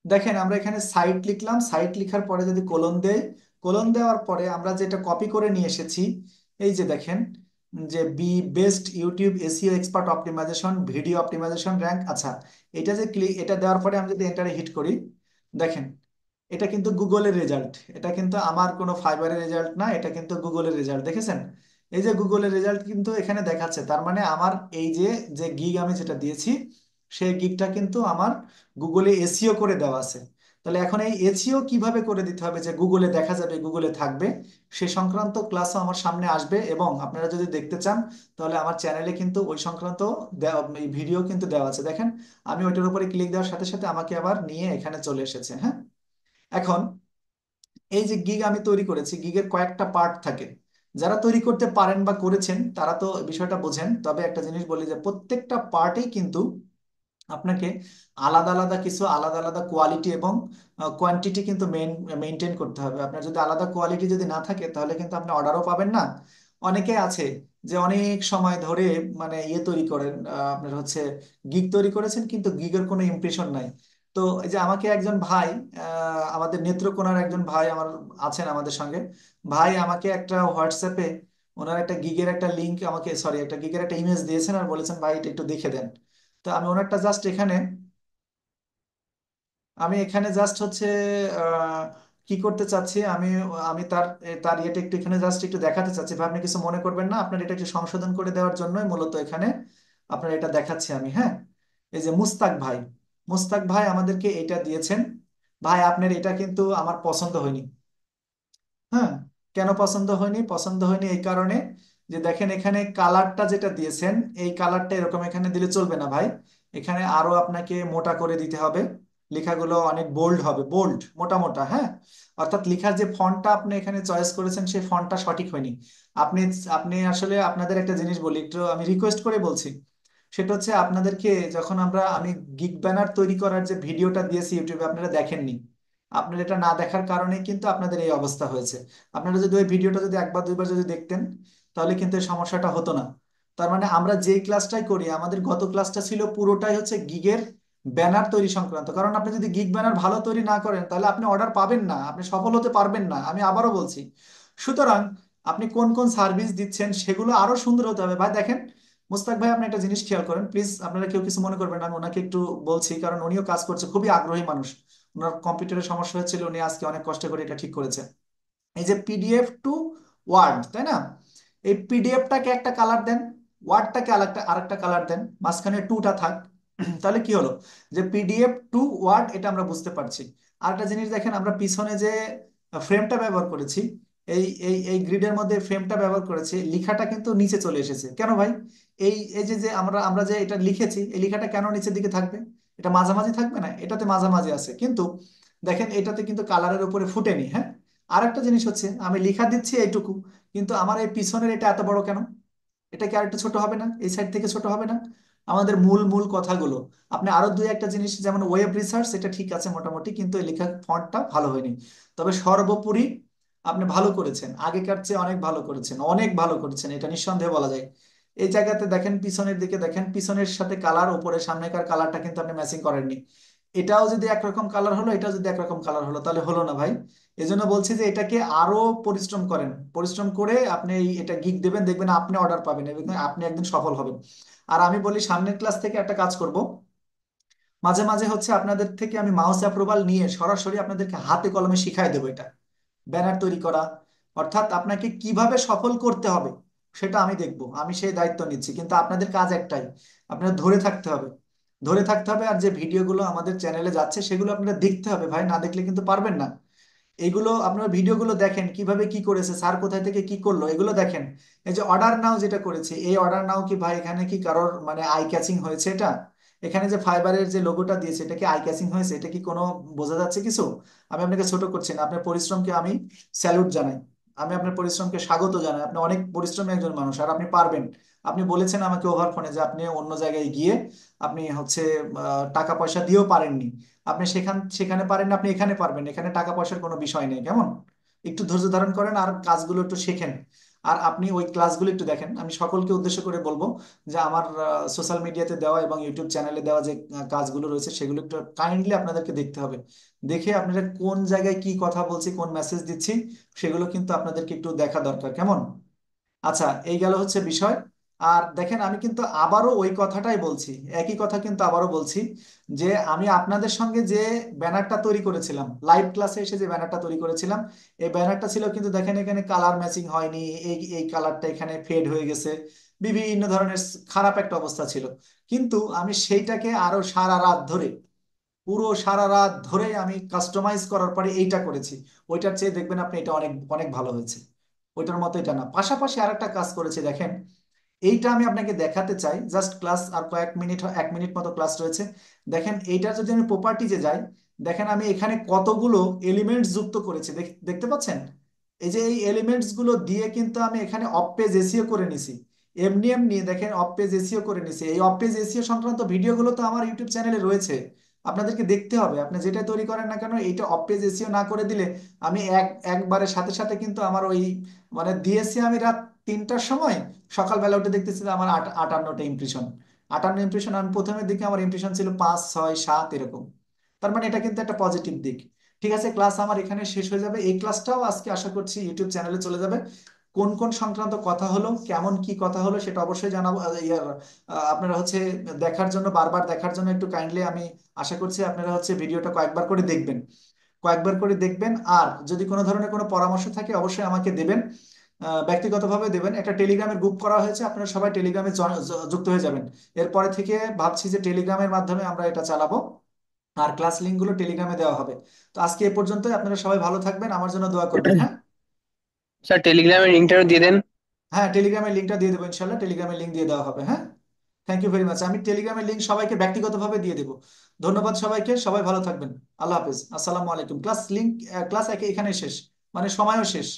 দেখেন আমরা এখানে সাইট লিখলাম, সাইট লিখার পরে যদি কোলন দেই, কোলন দেওয়ার পরে আমরা যেটা কপি করে নিয়ে এসেছি, এই যে দেখেন যে best YouTube SEO expert optimization video optimization rank. আচ্ছা, এটা যে এটা দেওয়ার পরে আমি যদি এন্টারে হিট করি, দেখেন এটা কিন্তু গুগলের রেজাল্ট, এটা কিন্তু আমার কোনো ফাইবারের রেজাল্ট না, এটা কিন্তু গুগলের রেজাল্ট, দেখেছেন? এই যে গুগলের রেজাল্ট কিন্তু এখানে দেখাচ্ছে, তার মানে আমার এই যে যে গিগ আমি যেটা দিয়েছি, সেই গিগটা কিন্তু আমার গুগলে এসইও করে দেওয়া আছে। তাহলে এখন এই এসইও কিভাবে করে দিতে হবে যে গুগলে দেখা যাবে, গুগলে থাকবে, সে সংক্রান্ত ক্লাসও আমার সামনে আসবে। এবং আপনারা যদি দেখতে চান তাহলে আমার চ্যানেলে কিন্তু ওই সংক্রান্ত এই ভিডিও কিন্তু দেওয়া আছে। দেখেন আমি ওইটার উপরে ক্লিক দেওয়ার সাথে সাথে আমাকে আবার নিয়ে এখানে চলে এসেছে। হ্যাঁ, এখন এই যে গিগ আমি তৈরি করেছি, গিগের কয়েকটা পার্ট থাকে। যারা তৈরি করতে পারেন বা করেছেন তারা তো বিষয়টা বোঝেন, তবে একটা জিনিস বলি যে প্রত্যেকটা পার্টেই কিন্তু আপনাকে আলাদা আলাদা কিছু আলাদা আলাদা কোয়ালিটি এবং কোয়ান্টিটি কিন্তু মেনটেন করতে হবে। আপনার যদি আলাদা কোয়ালিটি যদি না থাকে তাহলে কিন্তু আপনি অর্ডারও পাবেন না। অনেকে আছে যে অনেক সময় ধরে মানে ইয়ে তৈরি করেন, আপনার হচ্ছে গিগ তৈরি করেছেন কিন্তু গিগের কোনো ইমপ্রেশন নাই। তো এই যে আমাকে একজন ভাই, আমাদের নেত্রকোনার একজন ভাই আমার আছেন আমাদের সঙ্গে, ভাই আমাকে একটা হোয়াটসঅ্যাপে ওনার একটা গিগের একটা লিংক আমাকে, সরি, একটা গিগের একটা ইমেজ দিয়েছেন আর বলেছেন ভাই এটা একটু দেখে দেন। তো আমি ওনারটা জাস্ট এখানে, আমি এখানে জাস্ট হচ্ছে আহ, কি করতে চাচ্ছি, আমি আমি তার তার ইয়েটা একটু এখানে জাস্ট একটু দেখাতে চাচ্ছি ভাই, আপনি কিছু মনে করবেন না, আপনার এটা একটু সংশোধন করে দেওয়ার জন্যই মূলত এখানে আপনার এটা দেখাচ্ছি আমি। হ্যাঁ, এই যে মুস্তাক ভাই, মুস্তাক ভাই আমাদেরকে এটা দিয়েছেন। ভাই আপনার এটা কিন্তু আমার পছন্দ হয়নি। হ্যাঁ, কেন পছন্দ হয়নি? পছন্দ হয়নি এই কারণে যে দেখেন এখানে কালারটা যেটা দিয়েছেন, এই কালারটা এরকম এখানে দিলে চলবে না ভাই। এখানে আরো আপনাকে মোটা করে দিতে হবে, লেখাগুলো অনেক বোল্ড হবে, বোল্ড মোটা মোটা। হ্যাঁ, অর্থাৎ লেখার যে ফন্টটা আপনি এখানে চয়েস করেছেন সেই ফন্টটা সঠিক হয়নি। আপনি আপনি আসলে আপনাদের একটা জিনিস বলি, একটু আমি রিকোয়েস্ট করে বলছি, সেটা হচ্ছে আপনাদেরকে যখন আমি গিগ ব্যানার তৈরি করার যে ভিডিওটা দিয়েছি ইউটিউবে, আপনারা দেখেননি। আপনারা এটা না দেখার কারণে কিন্তু আপনাদের এই অবস্থা হয়েছে। আপনারা যদি ওই ভিডিওটা যদি একবার দুইবার যদি দেখতেন তাহলে কিন্তু এই সমস্যাটা হতো না। তার মানে আমরা যেই ক্লাসটাই করি, আমাদের গত ক্লাসটা ছিল পুরোটাই হচ্ছে গিগের ব্যানার তৈরি সংক্রান্ত। কারণ আপনি যদি গিগ ব্যানার ভালো তৈরি না করেন তাহলে আপনি অর্ডার পাবেন না, আপনি সফল হতে পারবেন না, আমি আবারও বলছি। সুতরাং আপনি কোন কোন সার্ভিস দিচ্ছেন সেগুলো আরো সুন্দর হতে হবে। ভাই দেখেন, মুস্তাক ভাই আপনি একটা জিনিস খেয়াল করেন প্লিজ, আপনারা কেউ কিছু মনে করবেন না, আমি ওনাকে একটু বলছি কারণ উনিও কাজ করছে, খুবই আগ্রহী মানুষ। ওনার কম্পিউটারের সমস্যা হচ্ছিল, উনি আজকে অনেক কষ্ট করে এটা ঠিক করেছে। এই যে পিডিএফ টু ওয়ার্ড, তাই না? এই পিডিএফটাকে একটা কালার দেন, ওয়ার্ডটাকে আরেকটা আরেকটা কালার দেন, মাঝখানে টুটা থাক। তাহলে কি হলো যে পিডিএফ টু ওয়ার্ড, এটা আমরা বুঝতে পারছি। আরেকটা জিনিস দেখেন, আমরা পিছনে যে ফ্রেমটা ব্যবহার করেছি, এই এই এই গ্রিডের মধ্যে ফ্রেমটা ব্যবহার করেছি, লেখাটা কিন্তু নিচে চলে এসেছে কেন ভাই? এই এই যে যে আমরা আমরা যে এটা লিখেছি, এই লেখাটা কেন নিচের দিকে থাকবে? এটা মাঝামাঝি থাকবে না? এটাতে মাঝামাঝি আছে, কিন্তু দেখেন এটাতে কিন্তু কালারের উপরে ফুটেনি। হ্যাঁ, আর একটা জিনিস হচ্ছে আমি লেখা দিচ্ছি এইটুকু, কিন্তু আমার এই পিছনের এটা এত বড় কেন? এটা কি আরেকটু ছোট হবে না? এই সাইড থেকে ছোট হবে না? আমাদের মূল মূল কথাগুলো, আপনি আরো দুই একটা জিনিস যেমন ওয়েব রিসার্চ, এটা ঠিক আছে মোটামুটি, কিন্তু এই লেখার ফন্টটা ভালো হয়নি। তবে সর্বোপরি আপনি ভালো করেছেন, আগেকার চেয়ে অনেক ভালো করেছেন, অনেক ভালো করেছেন, এটা নিঃসন্দেহে বলা যায়। এই জায়গাতে দেখেন, পিছনের দিকে দেখেন, পিছনের সাথে কালার, উপরে সামনেকার কালারটা কিন্তু আপনি ম্যাচিং করেননি। এটাও যদি একরকম কালার হলো, এটাও যদি একরকম কালার হলো, তাহলে হলো না ভাই। এজন্য বলছি যে এটাকে আরো পরিশ্রম করেন, পরিশ্রম করে আপনি এটা গিগ দেবেন, দেখবেন আপনি অর্ডার পাবেন এবং আপনি একদিন সফল হবেন। আর আমি বলি সামনের ক্লাস থেকে একটা কাজ করব, মাঝে মাঝে হচ্ছে আপনাদের থেকে আমি মাউস অ্যাপ্রুভাল নিয়ে সরাসরি আপনাদেরকে হাতে কলমে শিখাই দেবো এটা, ব্যানার তৈরি করা, অর্থাৎ আপনাকে কিভাবে সফল করতে হবে সেটা আমি দেখব, আমি সেই দায়িত্ব নিচ্ছি। কিন্তু আপনাদের কাজ একটাই, আপনারা ধরে থাকতে হবে, ধরে থাকতে হবে। আর যে ভিডিওগুলো আমাদের চ্যানেলে যাচ্ছে সেগুলো আপনারা দেখতে হবে ভাই, না দেখলে কিন্তু পারবেন না। এইগুলো আপনারা ভিডিওগুলো দেখেন, কিভাবে কি করেছে স্যার, কোথায় থেকে কি করলো, এগুলো দেখেন। এই যে অর্ডার নাও যেটা করেছে, এই অর্ডার নাও কি ভাই এখানে কি কারোর মানে আই ক্যাচিং হয়েছে? এটা এখানে যে ফাইবারের যে লোগোটা দিয়েছে, এটা কি আই ক্যাচিং হয়েছে? এটা কি কোনো বোঝা যাচ্ছে কিছু? আমি আপনাকে ছোট করছি না, আপনার পরিশ্রমকে আমি স্যালুট জানাই, আমি আপনার পরিশ্রমকে স্বাগত জানাই। আপনি অনেক পরিশ্রমী একজন মানুষ, আর আপনি পারবেন। আপনি বলেছেন আমাকে ওভার ফোনে যে আপনি অন্য জায়গায় গিয়ে আপনি হচ্ছে টাকা পয়সা দিয়েও পারেননি। আপনি সেখানে পারেন না, আপনি এখানে পারবেন, এখানে টাকা পয়সার কোনো বিষয় নেই। কেমন? একটু ধৈর্য ধারণ করেন আর কাজগুলো একটু শেখেন। আর আপনি ওই ক্লাসগুলো একটু দেখেন। আমি সকলকে উদ্দেশ্য করে বলবো যে আমার সোশ্যাল মিডিয়াতে দেওয়া এবং ইউটিউব চ্যানেলে দেওয়া যে কাজগুলো রয়েছে সেগুলো একটু কাইন্ডলি আপনাদেরকে দেখতে হবে। দেখে আপনারা কোন জায়গায় কি কথা বলছি, কোন মেসেজ দিচ্ছি, সেগুলো কিন্তু আপনাদেরকে একটু দেখা দরকার। কেমন? আচ্ছা, এই গেল হচ্ছে বিষয়। আর দেখেন আমি কিন্তু আবারও ওই কথাটাই বলছি, একই কথা কিন্তু আবারও বলছি, যে আমি আপনাদের সঙ্গে যে ব্যানারটা তৈরি করেছিলাম, লাইভ ক্লাসে এসে যে ব্যানারটা তৈরি করেছিলাম, এই ব্যানারটা ছিল কিন্তু দেখেন এখানে কালার ম্যাচিং হয়নি, এই এই কালারটা এখানে ফেড হয়ে গেছে, বিভিন্ন ধরনের খারাপ একটা অবস্থা ছিল। কিন্তু আমি সেইটাকে আরো সারা রাত ধরে, পুরো সারা রাত ধরে আমি কাস্টমাইজ করার পরে এইটা করেছি। ওইটার চেয়ে দেখবেন আপনি এটা অনেক অনেক ভালো হয়েছে। ওইটার মতো এটা না, পাশাপাশি আরেকটা কাজ করেছি দেখেন, এইটা আমি আপনাকে দেখাতে চাই। জাস্ট ক্লাস আর কয়েক মিনিট, 1 মিনিট মতো ক্লাস রয়েছে। দেখেন এইটা যদি আমি প্রপার্টিজে যাই, দেখেন আমি এখানে কতগুলো এলিমেন্টস যুক্ত করেছি, দেখতে পাচ্ছেন? এই যে এই এলিমেন্টস গুলো দিয়ে কিন্তু আমি এখানে অফ পেজ এসিও করে নিছি। এমনি এমনি দেখেন অফ পেজ এসিও করে নিছি। এই অফ পেজ এসিও সংক্রান্ত ভিডিওগুলো তো আমার ইউটিউব চ্যানেলে রয়েছে, আপনাদেরকে দেখতে হবে। আপনি যেটা তৈরি করেন না কেন, এইটা অফ পেজ এসিও না করে দিলে আমি একবারে সাথে সাথে কিন্তু আমার ওই মানে দিয়েছি আমি রাত 3টার সময়, সকালবেলা উঠে দেখতেছি যে আমার 58টা ইমপ্রেশন। 58 ইমপ্রেশন, আমি প্রথমের দিকে আমার ইমপ্রেশন ছিল 5 6 7 এরকম। তার মানে এটা কিন্তু একটা পজিটিভ দিক। ঠিক আছে, ক্লাস আমার এখানে শেষ হয়ে যাবে। এই ক্লাসটাও আজকে আশা করছি ইউটিউব চ্যানেলে চলে যাবে। কোন কোন সংক্রান্ত কথা হলো, কেমন কি কথা হলো সেটা অবশ্যই জানাবো। আপনারা হচ্ছে দেখার জন্য, বারবার দেখার জন্য একটু কাইন্ডলি আমি আশা করছি আপনারা হচ্ছে ভিডিওটা কয়েকবার করে দেখবেন, কয়েকবার করে দেখবেন। আর যদি কোনো ধরনের কোনো পরামর্শ থাকে অবশ্যই আমাকে দেবেন, ব্যক্তিগতভাবে দেবেন। একটা টেলিগ্রামের গ্রুপ করা হয়েছে, আপনারা সবাই টেলিগ্রামে যুক্ত হয়ে যাবেন। এরপরে থেকে ভাবছি যে টেলিগ্রামের মাধ্যমে আমরা এটা চালাবো, আর ক্লাস লিঙ্কগুলো টেলিগ্রামে দেওয়া হবে। তো আজকে এ পর্যন্তই, আপনারা সবাই ভালো থাকবেন, আমার জন্য দোয়া করবেন। হ্যাঁ, স্যার টেলিগ্রামের লিঙ্কটাও দিয়ে দেন। হ্যাঁ, টেলিগ্রামের লিঙ্কটা দিয়ে দেবো ইনশাল্লাহ, টেলিগ্রামের লিঙ্ক দিয়ে দেওয়া হবে। হ্যাঁ, থ্যাংক ইউ ভেরি মাচ। আমি টেলিগ্রামের লিঙ্ক সবাইকে ব্যক্তিগতভাবে দিয়ে দেবো। ধন্যবাদ সবাইকে, সবাই ভালো থাকবেন। আল্লাহ হাফেজ, আসসালামু আলাইকুম। ক্লাস লিঙ্ক, ক্লাস এখানে শেষ, মানে সময়ও শেষ।